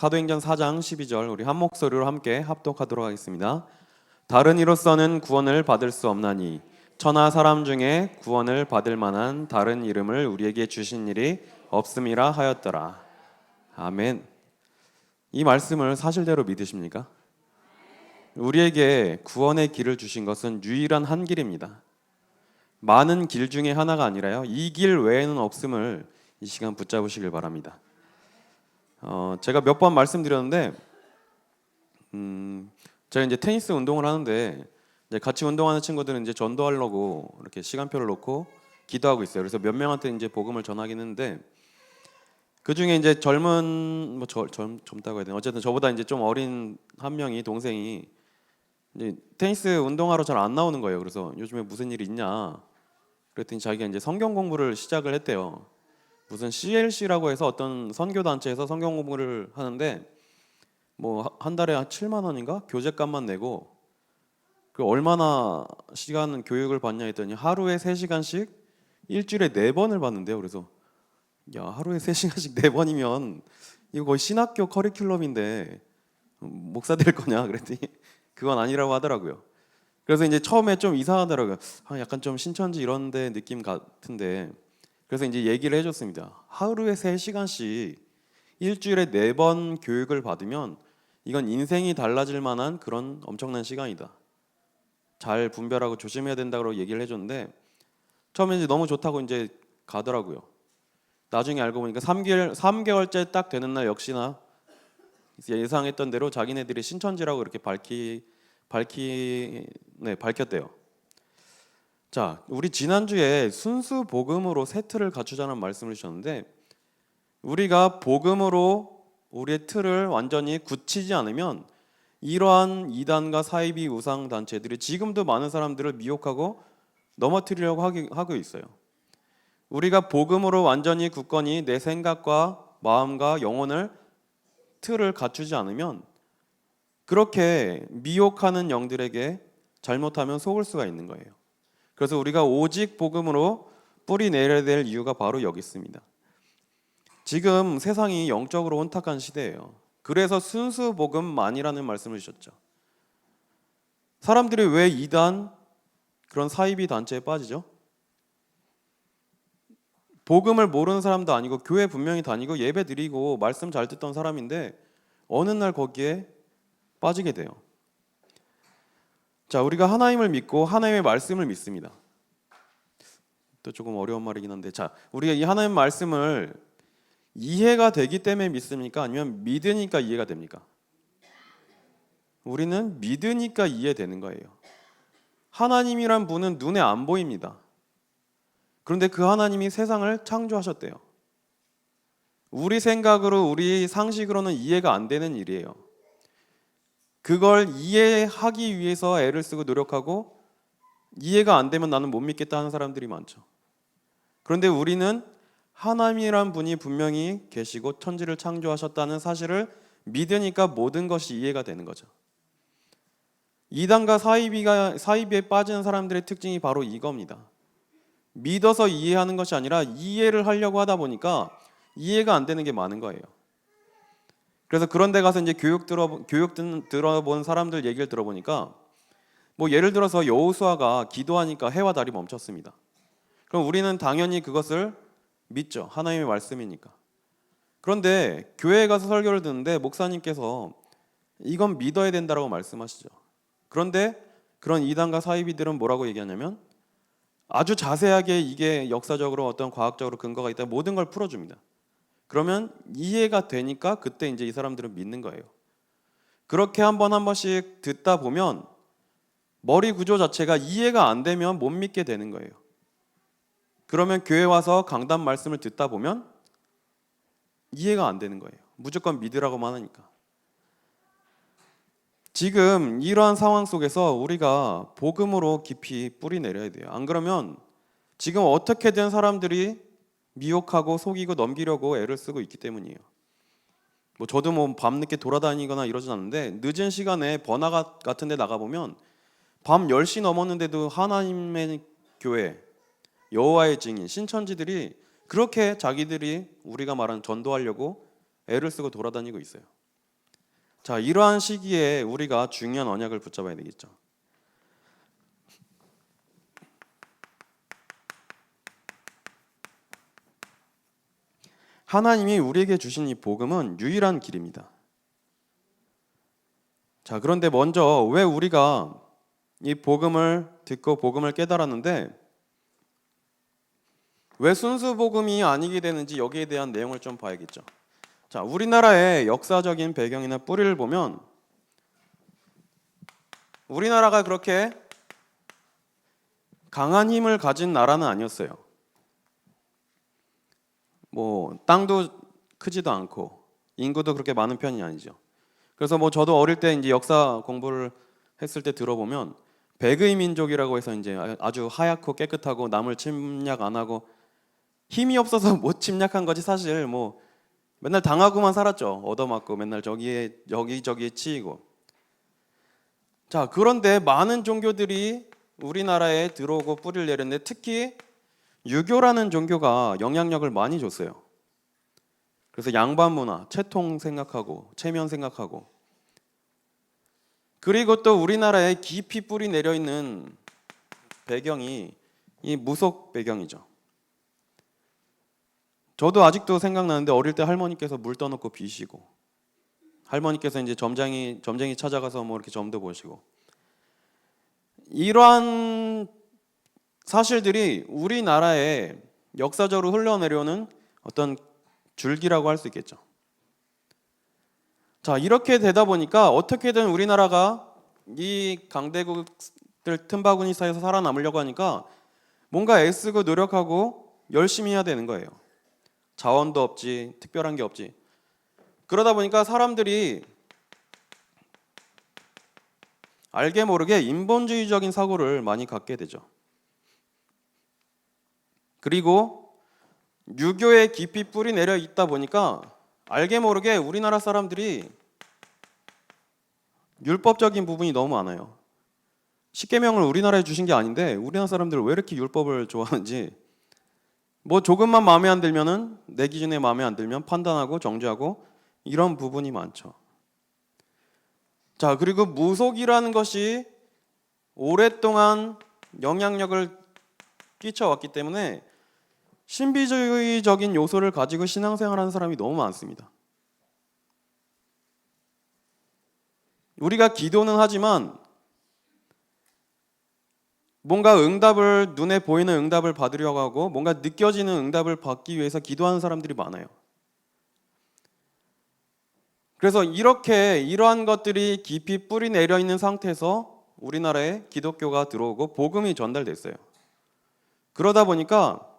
사도행전 4장 12절 우리 한 목소리로 함께 합독하도록 하겠습니다. 다른 이로서는 구원을 받을 수 없나니 천하 사람 중에 구원을 받을 만한 다른 이름을 우리에게 주신 일이 없음이라 하였더라. 아멘. 이 말씀을 사실대로 믿으십니까? 우리에게 구원의 길을 주신 것은 유일한 한 길입니다. 많은 길 중에 하나가 아니라요, 이 길 외에는 없음을 이 시간 붙잡으시길 바랍니다. 제가 몇 번 말씀드렸는데, 제가 이제 테니스 운동을 하는데, 이제 같이 운동하는 친구들은 이제 전도하려고 이렇게 시간표를 놓고 기도하고 있어요. 그래서 몇 명한테 이제 복음을 전하긴 했는데, 그 중에 이제 젊다고 해야 되나? 어쨌든 저보다 이제 좀 어린 한 명이, 동생이 이제 테니스 운동하러 잘 안 나오는 거예요. 그래서 요즘에 무슨 일이 있냐? 그랬더니 자기가 이제 성경 공부를 시작을 했대요. 무슨 CLC라고 해서 어떤 선교 단체에서 성경 공부를 하는데 뭐 한 달에 한 7만 원인가 교재값만 내고, 그 얼마나 시간 교육을 받냐 했더니 하루에 3시간씩 일주일에 4번을 받는데요. 그래서 야, 하루에 3시간씩 4번이면 이거 거의 신학교 커리큘럼인데 목사 될 거냐 그랬더니 그건 아니라고 하더라고요. 그래서 이제 처음에 좀 이상하더라고요. 약간 좀 신천지 이런 데 느낌 같은데, 그래서 이제 얘기를 해줬습니다. 하루에 3시간씩 일주일에 4번 교육을 받으면 이건 인생이 달라질 만한 그런 엄청난 시간이다. 잘 분별하고 조심해야 된다고 얘기를 해줬는데, 처음에 이제 너무 좋다고 이제 가더라고요. 나중에 알고 보니까 3개월째 딱 되는 날 역시나 예상했던 대로 자기네들이 신천지라고 이렇게 밝혔대요. 자, 우리 지난주에 순수 복음으로 세트를 갖추자는 말씀을 주셨는데, 우리가 복음으로 우리의 틀을 완전히 굳히지 않으면 이러한 이단과 사이비 우상 단체들이 지금도 많은 사람들을 미혹하고 넘어뜨리려고 하고 있어요. 우리가 복음으로 완전히 굳건히 내 생각과 마음과 영혼을 틀을 갖추지 않으면 그렇게 미혹하는 영들에게 잘못하면 속을 수가 있는 거예요. 그래서 우리가 오직 복음으로 뿌리 내려야 될 이유가 바로 여기 있습니다. 지금 세상이 영적으로 혼탁한 시대예요. 그래서 순수 복음만이라는 말씀을 주셨죠. 사람들이 왜 이단 그런 사이비 단체에 빠지죠? 복음을 모르는 사람도 아니고 교회 분명히 다니고 예배 드리고 말씀 잘 듣던 사람인데 어느 날 거기에 빠지게 돼요. 자, 우리가 하나님을 믿고 하나님의 말씀을 믿습니다. 또 조금 어려운 말이긴 한데, 자, 우리가 이 하나님 말씀을 이해가 되기 때문에 믿습니까? 아니면 믿으니까 이해가 됩니까? 우리는 믿으니까 이해되는 거예요. 하나님이란 분은 눈에 안 보입니다. 그런데 그 하나님이 세상을 창조하셨대요. 우리 생각으로, 우리 상식으로는 이해가 안 되는 일이에요. 그걸 이해하기 위해서 애를 쓰고 노력하고, 이해가 안 되면 나는 못 믿겠다 하는 사람들이 많죠. 그런데 우리는 하나님이란 분이 분명히 계시고 천지를 창조하셨다는 사실을 믿으니까 모든 것이 이해가 되는 거죠. 이단과 사이비에 빠지는 사람들의 특징이 바로 이겁니다. 믿어서 이해하는 것이 아니라 이해를 하려고 하다 보니까 이해가 안 되는 게 많은 거예요. 그래서 그런 데 가서 이제 교육 들어본 사람들 얘기를 들어보니까, 뭐 예를 들어서 여호수아가 기도하니까 해와 달이 멈췄습니다. 그럼 우리는 당연히 그것을 믿죠. 하나님의 말씀이니까. 그런데 교회에 가서 설교를 듣는데 목사님께서 이건 믿어야 된다고 말씀하시죠. 그런데 그런 이단과 사이비들은 뭐라고 얘기하냐면 아주 자세하게 이게 역사적으로 어떤 과학적으로 근거가 있다 모든 걸 풀어줍니다. 그러면 이해가 되니까 그때 이제 이 사람들은 믿는 거예요. 그렇게 한 번씩 듣다 보면 머리 구조 자체가 이해가 안 되면 못 믿게 되는 거예요. 그러면 교회 와서 강단 말씀을 듣다 보면 이해가 안 되는 거예요. 무조건 믿으라고만 하니까. 지금 이러한 상황 속에서 우리가 복음으로 깊이 뿌리 내려야 돼요. 안 그러면 지금 어떻게든 사람들이 미혹하고 속이고 넘기려고 애를 쓰고 있기 때문이에요. 뭐 저도 뭐 밤늦게 돌아다니거나 이러진 않는데, 늦은 시간에 번화 같은 데 나가보면 밤 10시 넘었는데도 하나님의 교회, 여호와의 증인, 신천지들이 그렇게 자기들이 우리가 말하는 전도하려고 애를 쓰고 돌아다니고 있어요. 자, 이러한 시기에 우리가 중요한 언약을 붙잡아야 되겠죠. 하나님이 우리에게 주신 이 복음은 유일한 길입니다. 자, 그런데 먼저 왜 우리가 이 복음을 듣고 복음을 깨달았는데 왜 순수 복음이 아니게 되는지 여기에 대한 내용을 좀 봐야겠죠. 자, 우리나라의 역사적인 배경이나 뿌리를 보면 우리나라가 그렇게 강한 힘을 가진 나라는 아니었어요. 뭐 땅도 크지도 않고 인구도 그렇게 많은 편이 아니죠. 그래서 뭐 저도 어릴 때 이제 역사 공부를 했을 때 들어보면 백의 민족이라고 해서 이제 아주 하얗고 깨끗하고 남을 침략 안 하고 힘이 없어서 못 침략한 거지 사실 뭐 맨날 당하고만 살았죠. 얻어맞고 맨날 여기저기에 치이고. 자, 그런데 많은 종교들이 우리나라에 들어오고 뿌리를 내렸는데 특히 유교라는 종교가 영향력을 많이 줬어요. 그래서 양반 문화, 채통 생각하고 체면 생각하고 그리고 또 우리나라에 깊이 뿌리 내려 있는 배경이 이 무속 배경이죠. 저도 아직도 생각나는데 어릴 때 할머니께서 물 떠놓고 비시고 할머니께서 이제 점쟁이 찾아가서 뭐 이렇게 점도 보시고 이러한 사실들이 우리나라에 역사적으로 흘러내려오는 어떤 줄기라고 할 수 있겠죠. 자, 이렇게 되다 보니까 어떻게든 우리나라가 이 강대국들 틈바구니 사이에서 살아남으려고 하니까 뭔가 애쓰고 노력하고 열심히 해야 되는 거예요. 자원도 없지, 특별한 게 없지. 그러다 보니까 사람들이 알게 모르게 인본주의적인 사고를 많이 갖게 되죠. 그리고 유교에 깊이 뿌리 내려 있다 보니까 알게 모르게 우리나라 사람들이 율법적인 부분이 너무 많아요. 십계명을 우리나라에 주신 게 아닌데 우리나라 사람들 왜 이렇게 율법을 좋아하는지 뭐 조금만 마음에 안 들면은 내 기준에 마음에 안 들면 판단하고 정죄하고 이런 부분이 많죠. 자, 그리고 무속이라는 것이 오랫동안 영향력을 끼쳐왔기 때문에 신비주의적인 요소를 가지고 신앙생활하는 사람이 너무 많습니다. 우리가 기도는 하지만 뭔가 응답을 눈에 보이는 응답을 받으려고 하고 뭔가 느껴지는 응답을 받기 위해서 기도하는 사람들이 많아요. 그래서 이러한 것들이 깊이 뿌리 내려 있는 상태에서 우리나라에 기독교가 들어오고 복음이 전달됐어요. 그러다 보니까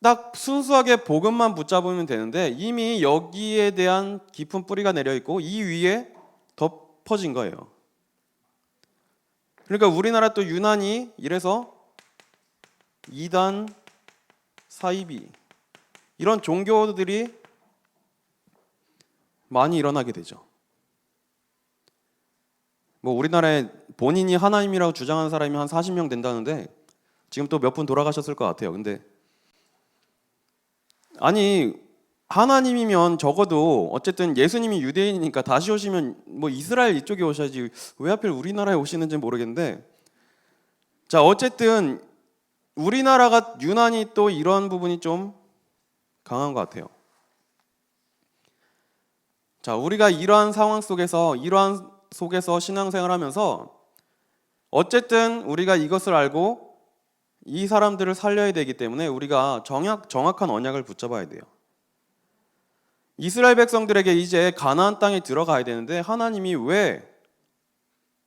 딱 순수하게 복음만 붙잡으면 되는데 이미 여기에 대한 깊은 뿌리가 내려 있고 이 위에 덮어진 거예요. 그러니까 우리나라 또 유난히 이래서 이단, 사이비 이런 종교들이 많이 일어나게 되죠. 뭐 우리나라에 본인이 하나님이라고 주장하는 사람이 한 40명 된다는데 지금 또 몇 분 돌아가셨을 것 같아요. 근데 아니 하나님이면 적어도 어쨌든 예수님이 유대인이니까 다시 오시면 뭐 이스라엘 이쪽에 오셔야지 왜 하필 우리나라에 오시는지 모르겠는데 자 어쨌든 우리나라가 유난히 또 이런 부분이 좀 강한 것 같아요. 자 우리가 이러한 상황 속에서 신앙생활하면서 어쨌든 우리가 이것을 알고 이 사람들을 살려야 되기 때문에 우리가 정확한 언약을 붙잡아야 돼요. 이스라엘 백성들에게 이제 가나안 땅에 들어가야 되는데 하나님이 왜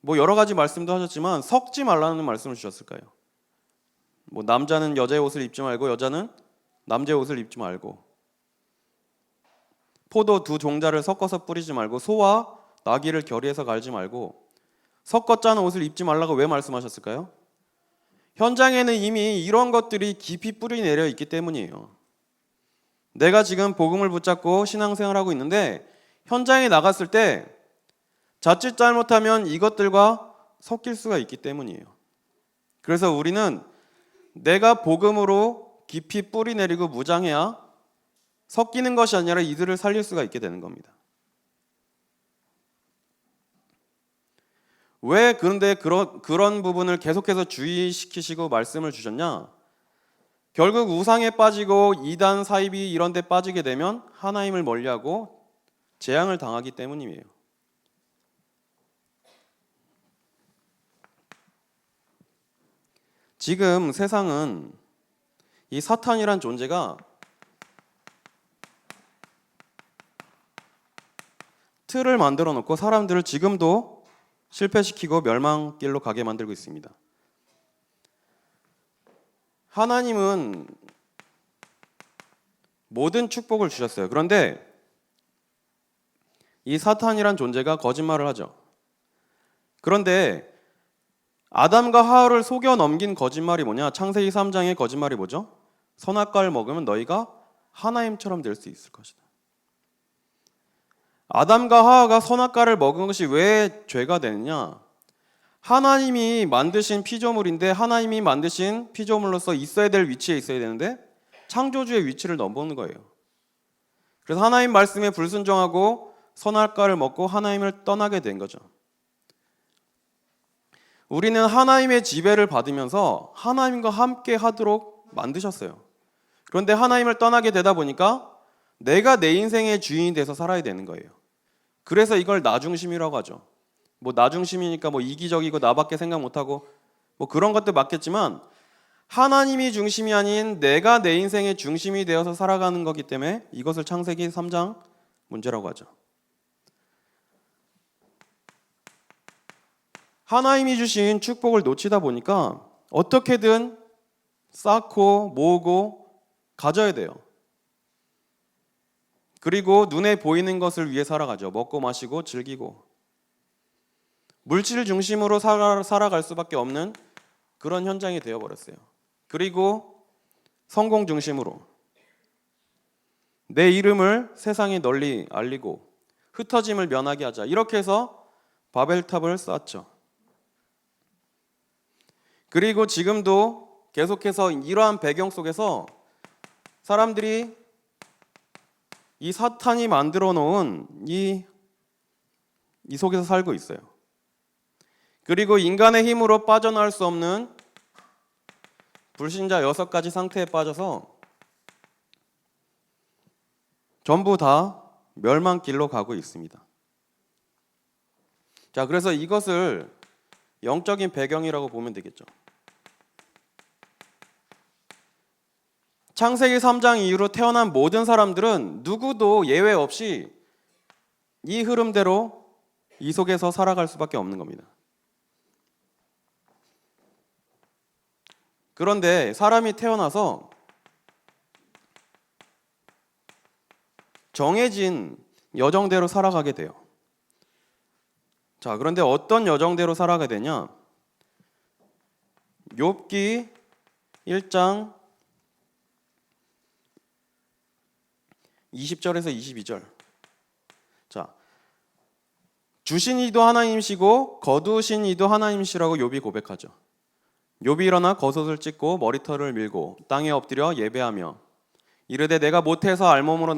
뭐 여러 가지 말씀도 하셨지만 섞지 말라는 말씀을 주셨을까요? 뭐 남자는 여자의 옷을 입지 말고 여자는 남자의 옷을 입지 말고 포도 두 종자를 섞어서 뿌리지 말고 소와 나귀를 결의해서 갈지 말고 섞어 짜는 옷을 입지 말라고 왜 말씀하셨을까요? 현장에는 이미 이런 것들이 깊이 뿌리 내려 있기 때문이에요. 내가 지금 복음을 붙잡고 신앙생활하고 있는데 현장에 나갔을 때 자칫 잘못하면 이것들과 섞일 수가 있기 때문이에요. 그래서 우리는 내가 복음으로 깊이 뿌리 내리고 무장해야 섞이는 것이 아니라 이들을 살릴 수가 있게 되는 겁니다. 왜 그런데 그런 부분을 계속해서 주의시키시고 말씀을 주셨냐? 결국 우상에 빠지고 이단 사이비 이런 데 빠지게 되면 하나님을 멀리하고 재앙을 당하기 때문이에요. 지금 세상은 이 사탄이란 존재가 틀을 만들어 놓고 사람들을 지금도 실패시키고 멸망길로 가게 만들고 있습니다. 하나님은 모든 축복을 주셨어요. 그런데 이 사탄이란 존재가 거짓말을 하죠. 그런데 아담과 하와를 속여 넘긴 거짓말이 뭐냐? 창세기 3장의 거짓말이 뭐죠? 선악과를 먹으면 너희가 하나님처럼 될 수 있을 것이다. 아담과 하와가 선악과를 먹은 것이 왜 죄가 되느냐? 하나님이 만드신 피조물인데 하나님이 만드신 피조물로서 있어야 될 위치에 있어야 되는데 창조주의 위치를 넘보는 거예요. 그래서 하나님 말씀에 불순종하고 선악과를 먹고 하나님을 떠나게 된 거죠. 우리는 하나님의 지배를 받으면서 하나님과 함께 하도록 만드셨어요. 그런데 하나님을 떠나게 되다 보니까 내가 내 인생의 주인이 돼서 살아야 되는 거예요. 그래서 이걸 나중심이라고 하죠. 뭐 나중심이니까 뭐 이기적이고 나밖에 생각 못하고 뭐 그런 것도 맞겠지만 하나님이 중심이 아닌 내가 내 인생의 중심이 되어서 살아가는 거기 때문에 이것을 창세기 3장 문제라고 하죠. 하나님이 주신 축복을 놓치다 보니까 어떻게든 쌓고 모으고 가져야 돼요. 그리고 눈에 보이는 것을 위해 살아가죠. 먹고 마시고 즐기고. 물질 중심으로 살아갈 수밖에 없는 그런 현장이 되어버렸어요. 그리고 성공 중심으로 내 이름을 세상에 널리 알리고 흩어짐을 면하게 하자. 이렇게 해서 바벨탑을 쌓았죠. 그리고 지금도 계속해서 이러한 배경 속에서 사람들이 이 사탄이 만들어 놓은 이 속에서 살고 있어요. 그리고 인간의 힘으로 빠져나올 수 없는 불신자 6가지 상태에 빠져서 전부 다 멸망길로 가고 있습니다. 자, 그래서 이것을 영적인 배경이라고 보면 되겠죠. 창세기 3장 이후로 태어난 모든 사람들은 누구도 예외 없이 이 흐름대로 이 속에서 살아갈 수밖에 없는 겁니다. 그런데 사람이 태어나서 정해진 여정대로 살아가게 돼요. 자, 그런데 어떤 여정대로 살아가게 되냐? 욥기 1장 20절에서 22절. 자, 주신 이도 하나님이시고 거두신 이도 하나님이시라고 욥이 고백하죠. 욥이 일어나 겉옷을 찢고 머리털을 밀고 땅에 엎드려 예배하며 이르되 내가 모태에서 알몸으로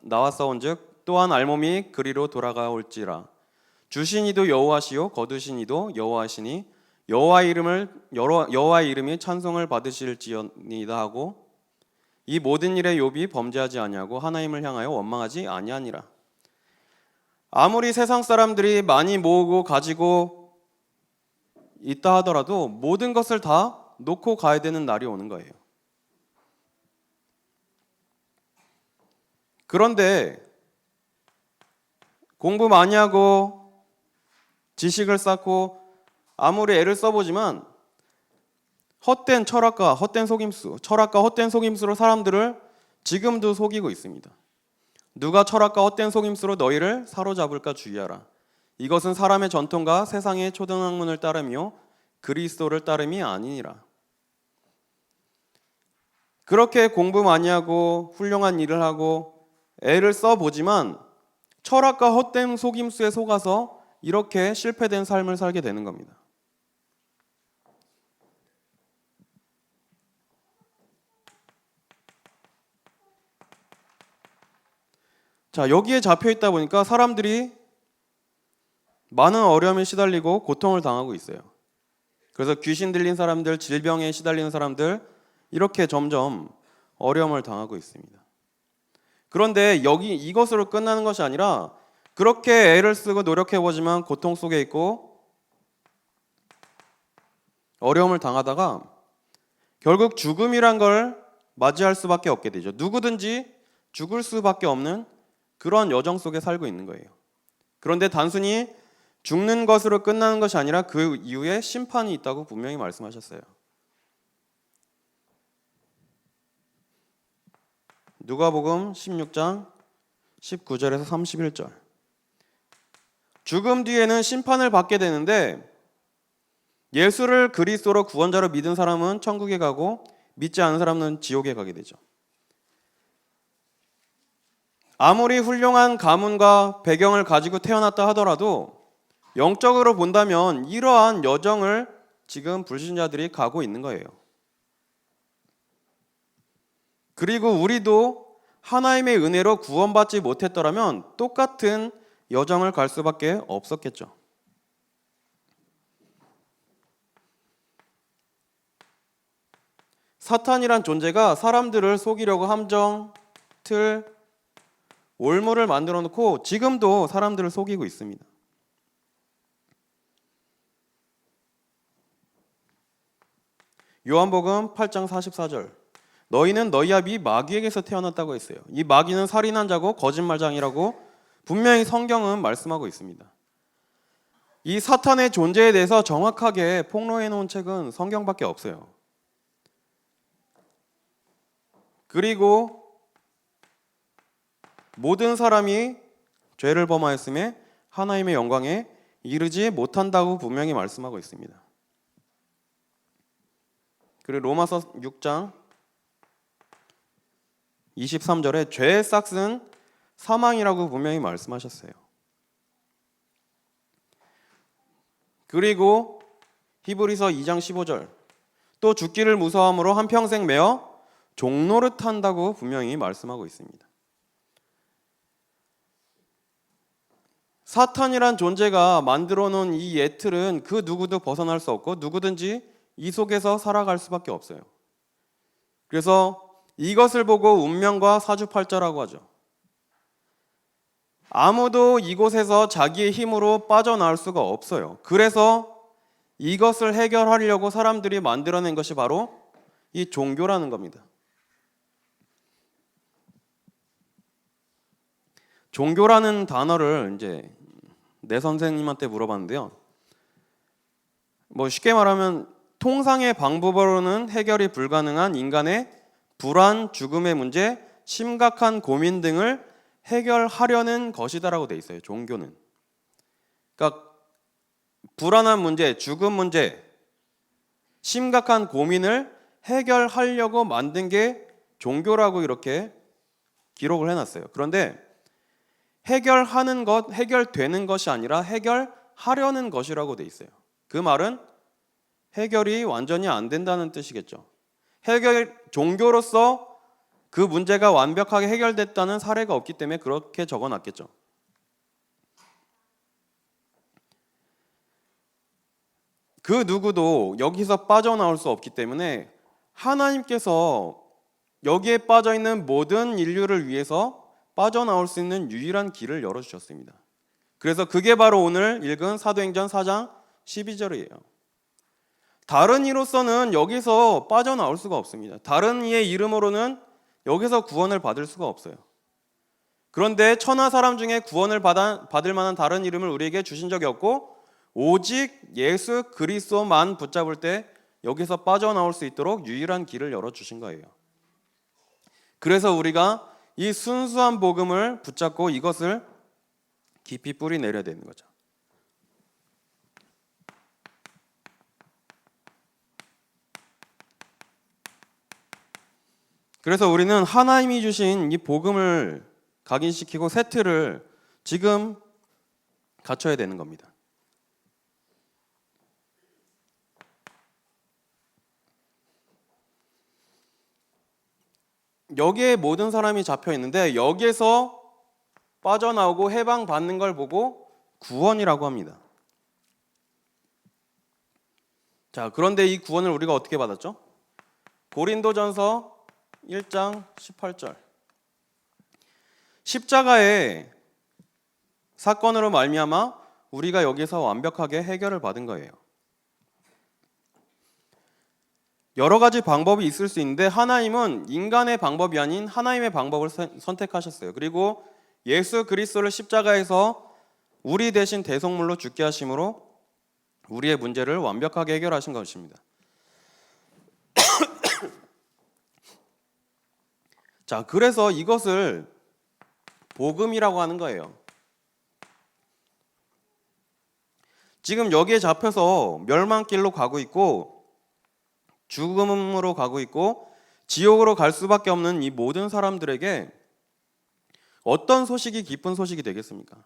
나왔사온즉 또한 알몸이 그리로 돌아가올지라. 주신 이도 여호와시요 거두신 이도 여호와시니 여호와의 이름이 찬송을 받으실지어니다 하고 이 모든 일에 욥이 범죄하지 아니하고 하나님을 향하여 원망하지 아니하니라. 아무리 세상 사람들이 많이 모으고 가지고 있다 하더라도 모든 것을 다 놓고 가야 되는 날이 오는 거예요. 그런데 공부 많이 하고 지식을 쌓고 아무리 애를 써보지만 헛된 철학과 헛된 속임수로 사람들을 지금도 속이고 있습니다. 누가 철학과 헛된 속임수로 너희를 사로잡을까 주의하라. 이것은 사람의 전통과 세상의 초등학문을 따르며 그리스도를 따름이 아니니라. 그렇게 공부 많이 하고 훌륭한 일을 하고 애를 써보지만 철학과 헛된 속임수에 속아서 이렇게 실패된 삶을 살게 되는 겁니다. 자, 여기에 잡혀 있다 보니까 사람들이 많은 어려움에 시달리고 고통을 당하고 있어요. 그래서 귀신 들린 사람들, 질병에 시달리는 사람들, 이렇게 점점 어려움을 당하고 있습니다. 그런데 여기 이것으로 끝나는 것이 아니라 그렇게 애를 쓰고 노력해보지만 고통 속에 있고 어려움을 당하다가 결국 죽음이란 걸 맞이할 수밖에 없게 되죠. 누구든지 죽을 수밖에 없는 그런 여정 속에 살고 있는 거예요. 그런데 단순히 죽는 것으로 끝나는 것이 아니라 그 이후에 심판이 있다고 분명히 말씀하셨어요. 누가복음 16장 19절에서 31절. 죽음 뒤에는 심판을 받게 되는데 예수를 그리스도로 구원자로 믿은 사람은 천국에 가고 믿지 않은 사람은 지옥에 가게 되죠. 아무리 훌륭한 가문과 배경을 가지고 태어났다 하더라도 영적으로 본다면 이러한 여정을 지금 불신자들이 가고 있는 거예요. 그리고 우리도 하나님의 은혜로 구원받지 못했더라면 똑같은 여정을 갈 수밖에 없었겠죠. 사탄이란 존재가 사람들을 속이려고 함정, 틀, 올무를 만들어 놓고 지금도 사람들을 속이고 있습니다. 요한복음 8장 44절. 너희는 너희 아비 마귀에게서 태어났다고 했어요. 이 마귀는 살인한 자고 거짓말장이라고 분명히 성경은 말씀하고 있습니다. 이 사탄의 존재에 대해서 정확하게 폭로해 놓은 책은 성경밖에 없어요. 그리고 모든 사람이 죄를 범하였음에 하나님의 영광에 이르지 못한다고 분명히 말씀하고 있습니다. 그리고 로마서 6장 23절에 죄의 싹은 사망이라고 분명히 말씀하셨어요. 그리고 히브리서 2장 15절 또 죽기를 무서워함으로 한평생 매어 종노릇 한다고 분명히 말씀하고 있습니다. 사탄이란 존재가 만들어 놓은 이 예틀은 그 누구도 벗어날 수 없고 누구든지 이 속에서 살아갈 수밖에 없어요. 그래서 이것을 보고 운명과 사주팔자라고 하죠. 아무도 이곳에서 자기의 힘으로 빠져나올 수가 없어요. 그래서 이것을 해결하려고 사람들이 만들어낸 것이 바로 이 종교라는 겁니다. 종교라는 단어를 이제 내 선생님한테 물어봤는데요. 쉽게 말하면 통상의 방법으로는 해결이 불가능한 인간의 불안, 죽음의 문제, 심각한 고민 등을 해결하려는 것이다라고 돼 있어요. 종교는. 그러니까 불안한 문제, 죽음 문제, 심각한 고민을 해결하려고 만든 게 종교라고 이렇게 기록을 해놨어요. 그런데 해결하는 것, 해결되는 것이 아니라 해결하려는 것이라고 돼 있어요. 그 말은 해결이 완전히 안 된다는 뜻이겠죠. 종교로서 그 문제가 완벽하게 해결됐다는 사례가 없기 때문에 그렇게 적어놨겠죠. 그 누구도 여기서 빠져나올 수 없기 때문에 하나님께서 여기에 빠져있는 모든 인류를 위해서 빠져나올 수 있는 유일한 길을 열어주셨습니다. 그래서 그게 바로 오늘 읽은 사도행전 4장 12절이에요. 다른 이로서는 여기서 빠져나올 수가 없습니다. 다른 이의 이름으로는 여기서 구원을 받을 수가 없어요. 그런데 천하 사람 중에 구원을 받을 만한 다른 이름을 우리에게 주신 적이 없고 오직 예수 그리스도만 붙잡을 때 여기서 빠져나올 수 있도록 유일한 길을 열어주신 거예요. 그래서 우리가 이 순수한 복음을 붙잡고 이것을 깊이 뿌리 내려야 되는 거죠. 그래서 우리는 하나님이 주신 이 복음을 각인시키고 세트를 지금 갖춰야 되는 겁니다. 여기에 모든 사람이 잡혀 있는데 여기에서 빠져나오고 해방받는 걸 보고 구원이라고 합니다. 자, 그런데 이 구원을 우리가 어떻게 받았죠? 고린도전서 1장 18절. 십자가의 사건으로 말미암아 우리가 여기서 완벽하게 해결을 받은 거예요. 여러 가지 방법이 있을 수 있는데 하나님은 인간의 방법이 아닌 하나님의 방법을 선택하셨어요. 그리고 예수 그리스도를 십자가에서 우리 대신 대속물로 죽게 하심으로 우리의 문제를 완벽하게 해결하신 것입니다. 자, 그래서 이것을 복음이라고 하는 거예요. 지금 여기에 잡혀서 멸망길로 가고 있고 죽음으로 가고 있고 지옥으로 갈 수밖에 없는 이 모든 사람들에게 어떤 소식이 기쁜 소식이 되겠습니까?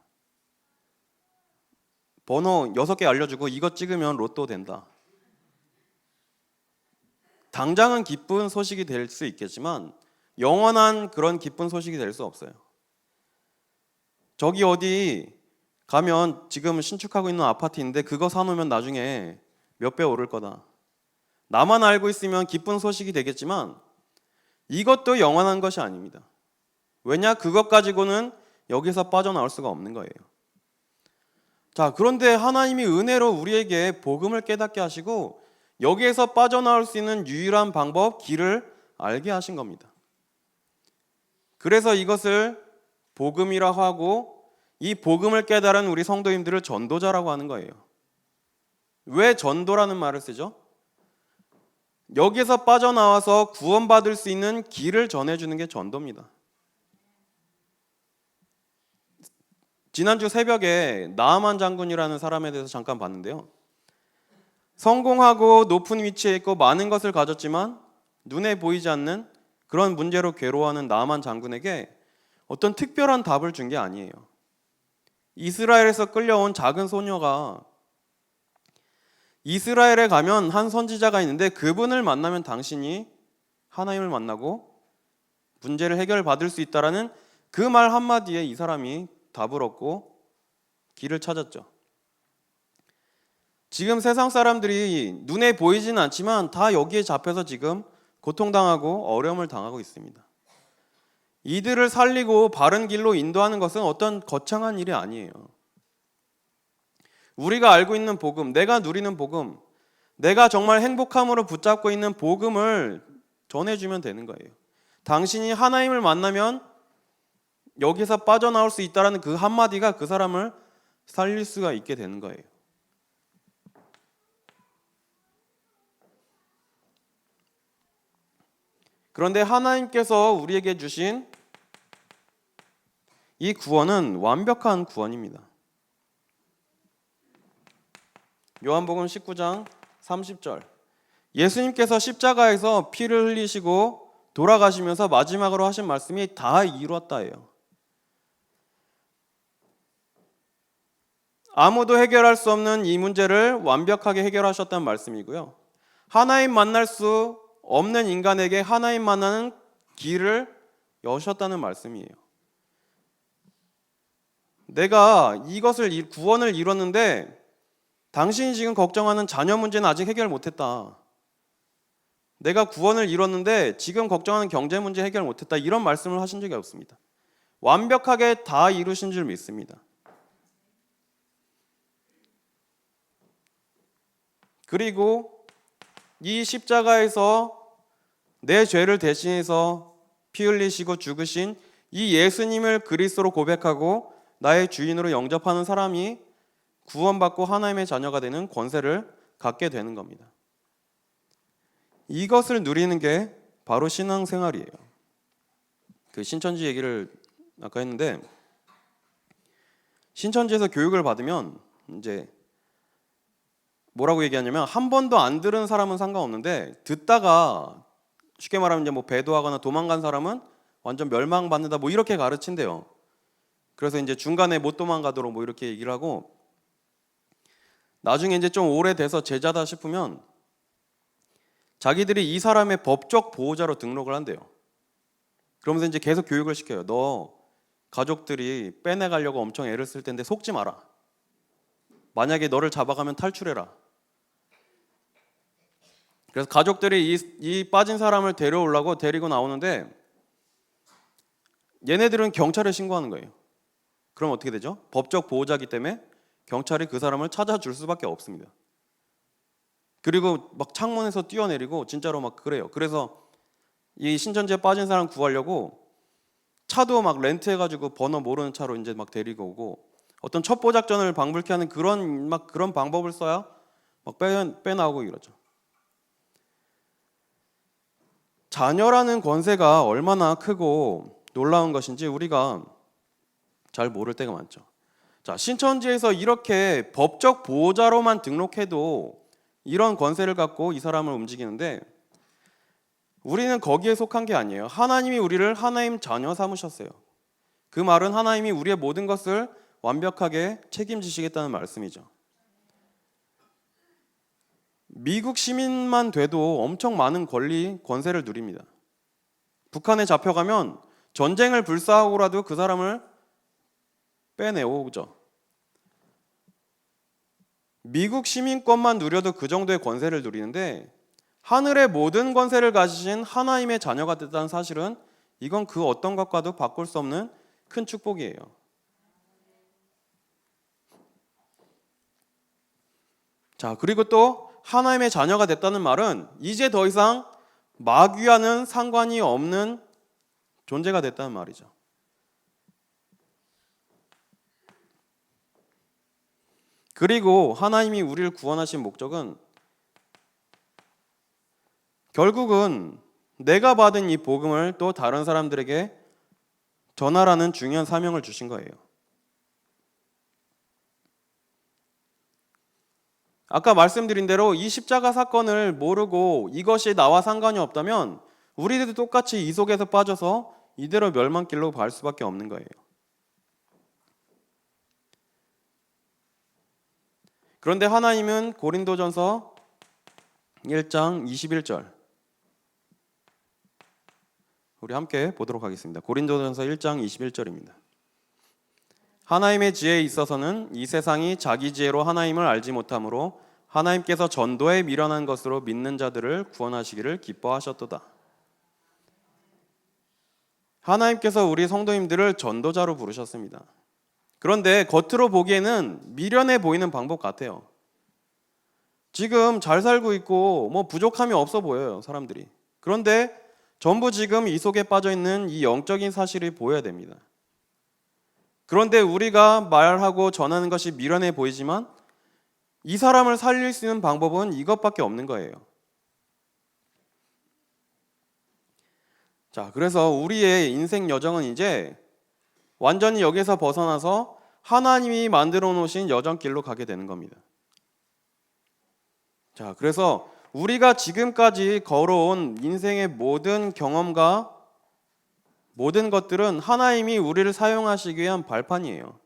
번호 6개 알려주고 이거 찍으면 로또 된다. 당장은 기쁜 소식이 될 수 있겠지만 영원한 그런 기쁜 소식이 될 수 없어요. 저기 어디 가면 지금 신축하고 있는 아파트인데 그거 사놓으면 나중에 몇 배 오를 거다. 나만 알고 있으면 기쁜 소식이 되겠지만 이것도 영원한 것이 아닙니다. 왜냐? 그것 가지고는 여기서 빠져나올 수가 없는 거예요. 자, 그런데 하나님이 은혜로 우리에게 복음을 깨닫게 하시고 여기에서 빠져나올 수 있는 유일한 방법, 길을 알게 하신 겁니다. 그래서 이것을 복음이라고 하고 이 복음을 깨달은 우리 성도님들을 전도자라고 하는 거예요. 왜 전도라는 말을 쓰죠? 여기에서 빠져나와서 구원받을 수 있는 길을 전해주는 게 전도입니다. 지난주 새벽에 나아만 장군이라는 사람에 대해서 잠깐 봤는데요. 성공하고 높은 위치에 있고 많은 것을 가졌지만 눈에 보이지 않는 그런 문제로 괴로워하는 나아만 장군에게 어떤 특별한 답을 준 게 아니에요. 이스라엘에서 끌려온 작은 소녀가 이스라엘에 가면 한 선지자가 있는데 그분을 만나면 당신이 하나님을 만나고 문제를 해결받을 수 있다라는 그 말 한마디에 이 사람이 답을 얻고 길을 찾았죠. 지금 세상 사람들이 눈에 보이지는 않지만 다 여기에 잡혀서 지금 고통당하고 어려움을 당하고 있습니다. 이들을 살리고 바른 길로 인도하는 것은 어떤 거창한 일이 아니에요. 우리가 알고 있는 복음, 내가 누리는 복음, 내가 정말 행복함으로 붙잡고 있는 복음을 전해주면 되는 거예요. 당신이 하나님을 만나면 여기서 빠져나올 수 있다는 그 한마디가 그 사람을 살릴 수가 있게 되는 거예요. 그런데 하나님께서 우리에게 주신 이 구원은 완벽한 구원입니다. 요한복음 19장 30절. 예수님께서 십자가에서 피를 흘리시고 돌아가시면서 마지막으로 하신 말씀이 다 이루었다예요. 아무도 해결할 수 없는 이 문제를 완벽하게 해결하셨다는 말씀이고요. 하나님 만날 수 없는 인간에게 하나님 만나는 길을 여셨다는 말씀이에요. 내가 이것을 구원을 이뤘는데 당신이 지금 걱정하는 자녀 문제는 아직 해결 못했다. 내가 구원을 이뤘는데 지금 걱정하는 경제 문제 해결 못했다. 이런 말씀을 하신 적이 없습니다. 완벽하게 다 이루신 줄 믿습니다. 그리고 이 십자가에서 내 죄를 대신해서 피 흘리시고 죽으신 이 예수님을 그리스도로 고백하고 나의 주인으로 영접하는 사람이 구원받고 하나님의 자녀가 되는 권세를 갖게 되는 겁니다. 이것을 누리는 게 바로 신앙생활이에요. 그 신천지 얘기를 아까 했는데 신천지에서 교육을 받으면 이제 뭐라고 얘기하냐면 한 번도 안 들은 사람은 상관없는데 듣다가 쉽게 말하면 이제 뭐 배도하거나 도망간 사람은 완전 멸망받는다 뭐 이렇게 가르친대요. 그래서 이제 중간에 못 도망가도록 뭐 이렇게 얘기를 하고 나중에 이제 좀 오래돼서 제자다 싶으면 자기들이 이 사람의 법적 보호자로 등록을 한대요. 그러면서 이제 계속 교육을 시켜요. 너 가족들이 빼내가려고 엄청 애를 쓸 텐데 속지 마라. 만약에 너를 잡아가면 탈출해라. 그래서 가족들이 이 빠진 사람을 데리고 나오는데 얘네들은 경찰에 신고하는 거예요. 그럼 어떻게 되죠? 법적 보호자이기 때문에 경찰이 그 사람을 찾아줄 수밖에 없습니다. 그리고 막 창문에서 뛰어내리고 진짜로 막 그래요. 그래서 이 신천지에 빠진 사람 구하려고 차도 막 렌트해가지고 번호 모르는 차로 이제 막 데리고 오고 어떤 첩보 작전을 방불케 하는 그런 방법을 써야 막 빼나오고 이러죠. 자녀라는 권세가 얼마나 크고 놀라운 것인지 우리가 잘 모를 때가 많죠. 자, 신천지에서 이렇게 법적 보호자로만 등록해도 이런 권세를 갖고 이 사람을 움직이는데 우리는 거기에 속한 게 아니에요. 하나님이 우리를 하나님 자녀 삼으셨어요. 그 말은 하나님이 우리의 모든 것을 완벽하게 책임지시겠다는 말씀이죠. 미국 시민만 돼도 엄청 많은 권세를 누립니다. 북한에 잡혀가면 전쟁을 불사하고라도 그 사람을 빼내오죠. 미국 시민권만 누려도 그 정도의 권세를 누리는데 하늘의 모든 권세를 가지신 하나님의 자녀가 됐다는 사실은 이건 그 어떤 것과도 바꿀 수 없는 큰 축복이에요. 자, 그리고 또 하나님의 자녀가 됐다는 말은 이제 더 이상 마귀와는 상관이 없는 존재가 됐다는 말이죠. 그리고 하나님이 우리를 구원하신 목적은 결국은 내가 받은 이 복음을 또 다른 사람들에게 전하라는 중요한 사명을 주신 거예요. 아까 말씀드린 대로 이 십자가 사건을 모르고 이것이 나와 상관이 없다면 우리들도 똑같이 이 속에서 빠져서 이대로 멸망길로 갈 수밖에 없는 거예요. 그런데 하나님은 고린도전서 1장 21절 우리 함께 보도록 하겠습니다. 고린도전서 1장 21절입니다. 하나님의 지혜에 있어서는 이 세상이 자기 지혜로 하나님을 알지 못하므로 하나님께서 전도에 미련한 것으로 믿는 자들을 구원하시기를 기뻐하셨도다. 하나님께서 우리 성도님들을 전도자로 부르셨습니다. 그런데 겉으로 보기에는 미련해 보이는 방법 같아요. 지금 잘 살고 있고 뭐 부족함이 없어 보여요, 사람들이. 그런데 전부 지금 이 속에 빠져 있는 이 영적인 사실이 보여야 됩니다. 그런데 우리가 말하고 전하는 것이 미련해 보이지만 이 사람을 살릴 수 있는 방법은 이것밖에 없는 거예요. 자, 그래서 우리의 인생 여정은 이제 완전히 여기서 벗어나서 하나님이 만들어 놓으신 여정길로 가게 되는 겁니다. 자, 그래서 우리가 지금까지 걸어온 인생의 모든 경험과 모든 것들은 하나님이 우리를 사용하시기 위한 발판이에요.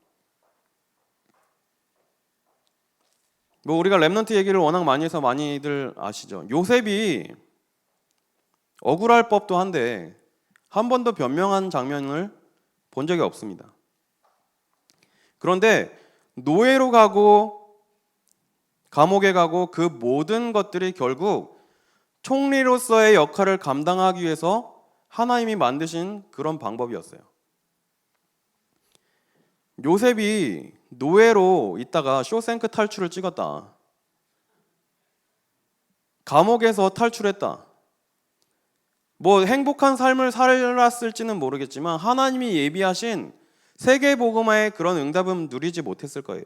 뭐 우리가 렘넌트 얘기를 워낙 많이 해서 많이들 아시죠. 요셉이 억울할 법도 한데 한 번도 변명한 장면을 본 적이 없습니다. 그런데 노예로 가고 감옥에 가고 그 모든 것들이 결국 총리로서의 역할을 감당하기 위해서 하나님이 만드신 그런 방법이었어요. 요셉이 노예로 있다가 쇼생크 탈출을 찍었다. 감옥에서 탈출했다. 뭐 행복한 삶을 살았을지는 모르겠지만 하나님이 예비하신 세계복음화의 그런 응답은 누리지 못했을 거예요.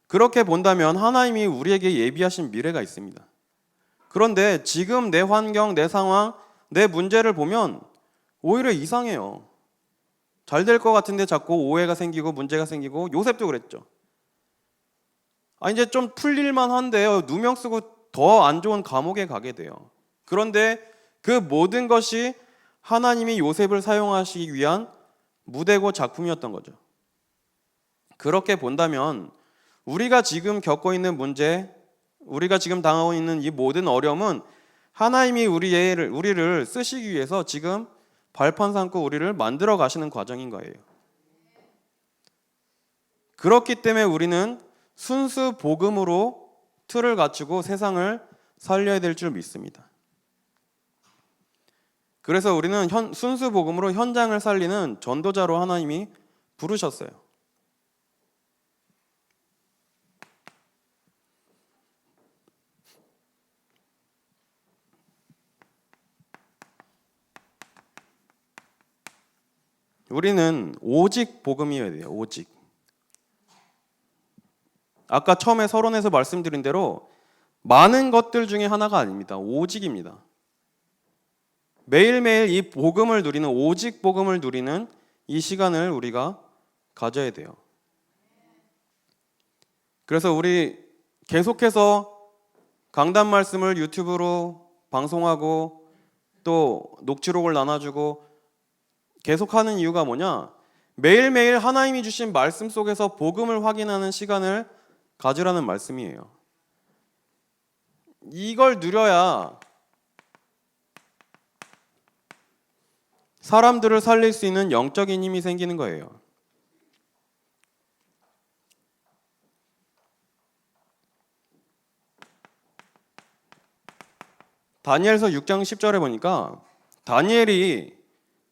그렇게 본다면 하나님이 우리에게 예비하신 미래가 있습니다. 그런데 지금 내 환경, 내 상황, 내 문제를 보면 오히려 이상해요. 잘 될 것 같은데 자꾸 오해가 생기고 문제가 생기고 요셉도 그랬죠. 이제 좀 풀릴만 한데요. 누명 쓰고 더 안 좋은 감옥에 가게 돼요. 그런데 그 모든 것이 하나님이 요셉을 사용하시기 위한 무대고 작품이었던 거죠. 그렇게 본다면 우리가 지금 겪고 있는 문제, 우리가 지금 당하고 있는 이 모든 어려움은 하나님이 우리를 쓰시기 위해서 지금 발판 삼고 우리를 만들어 가시는 과정인 거예요. 그렇기 때문에 우리는 순수 복음으로 틀을 갖추고 세상을 살려야 될 줄 믿습니다. 그래서 우리는 순수 복음으로 현장을 살리는 전도자로 하나님이 부르셨어요. 우리는 오직 복음이어야 돼요. 오직. 아까 처음에 서론에서 말씀드린 대로 많은 것들 중에 하나가 아닙니다. 오직입니다. 매일매일 이 복음을 누리는, 오직 복음을 누리는 이 시간을 우리가 가져야 돼요. 그래서 우리 계속해서 강단 말씀을 유튜브로 방송하고 또 녹취록을 나눠주고 계속하는 이유가 뭐냐? 매일매일 하나님이 주신 말씀 속에서 복음을 확인하는 시간을 가지라는 말씀이에요. 이걸 누려야 사람들을 살릴 수 있는 영적인 힘이 생기는 거예요. 다니엘서 6장 10절에 보니까 다니엘이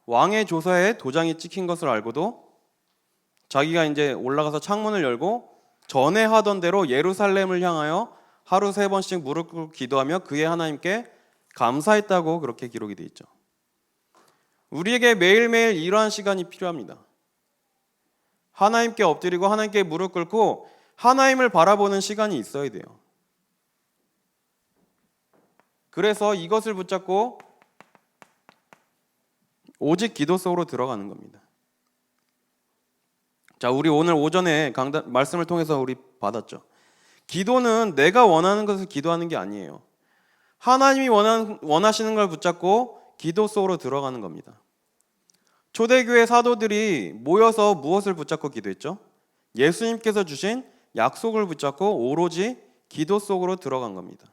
왕의 조서에 도장이 찍힌 것을 알고도 자기가 이제 올라가서 창문을 열고 전에 하던 대로 예루살렘을 향하여 하루 3번씩 무릎 꿇고 기도하며 그의 하나님께 감사했다고 그렇게 기록이 되어 있죠. 우리에게 매일매일 이러한 시간이 필요합니다. 하나님께 엎드리고 하나님께 무릎 꿇고 하나님을 바라보는 시간이 있어야 돼요. 그래서 이것을 붙잡고 오직 기도 속으로 들어가는 겁니다. 자, 우리 오늘 오전에 말씀을 통해서 우리 받았죠. 기도는 내가 원하는 것을 기도하는 게 아니에요. 하나님이 원하시는 걸 붙잡고 기도 속으로 들어가는 겁니다. 초대교회 사도들이 모여서 무엇을 붙잡고 기도했죠? 예수님께서 주신 약속을 붙잡고 오로지 기도 속으로 들어간 겁니다.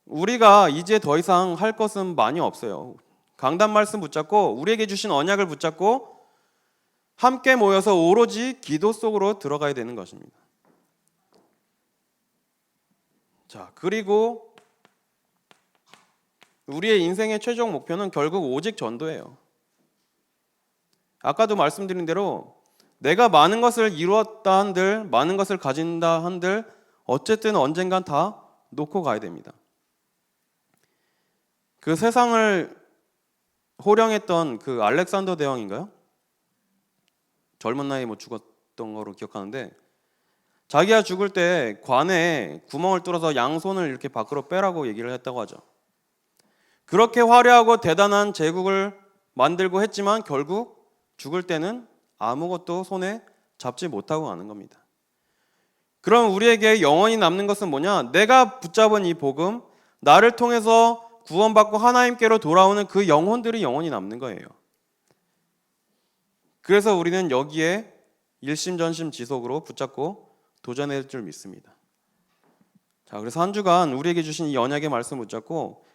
우리가 이제 더 이상 할 것은 많이 없어요. 강단 말씀 붙잡고 우리에게 주신 언약을 붙잡고 함께 모여서 오로지 기도 속으로 들어가야 되는 것입니다. 자, 그리고 우리의 인생의 최종 목표는 결국 오직 전도예요. 아까도 말씀드린 대로 내가 많은 것을 이루었다 한들, 많은 것을 가진다 한들 어쨌든 언젠간 다 놓고 가야 됩니다. 그 세상을 호령했던 그 알렉산더 대왕인가요? 젊은 나이에 죽었던 거로 기억하는데 자기가 죽을 때 관에 구멍을 뚫어서 양손을 이렇게 밖으로 빼라고 얘기를 했다고 하죠. 그렇게 화려하고 대단한 제국을 만들고 했지만 결국 죽을 때는 아무것도 손에 잡지 못하고 가는 겁니다. 그럼 우리에게 영원히 남는 것은 뭐냐? 내가 붙잡은 이 복음, 나를 통해서 구원받고 하나님께로 돌아오는 그 영혼들이 영원히 남는 거예요. 그래서 우리는 여기에 일심전심지속으로 붙잡고 도전해야 될 줄 믿습니다. 자, 그래서 한 주간 우리에게 주신 이 언약의 말씀을 붙잡고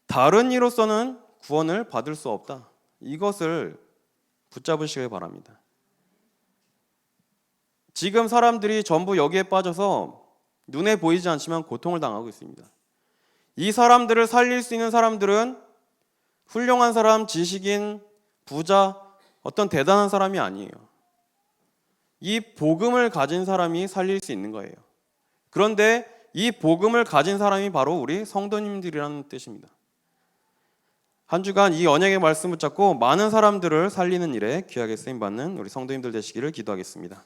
다른 이로서는 구원을 받을 수 없다. 이것을 붙잡으시길 바랍니다. 지금 사람들이 전부 여기에 빠져서 눈에 보이지 않지만 고통을 당하고 있습니다. 이 사람들을 살릴 수 있는 사람들은 훌륭한 사람, 지식인, 부자, 어떤 대단한 사람이 아니에요. 이 복음을 가진 사람이 살릴 수 있는 거예요. 그런데 이 복음을 가진 사람이 바로 우리 성도님들이라는 뜻입니다. 한 주간 이 언약의 말씀을 붙잡고 많은 사람들을 살리는 일에 귀하게 쓰임받는 우리 성도님들 되시기를 기도하겠습니다.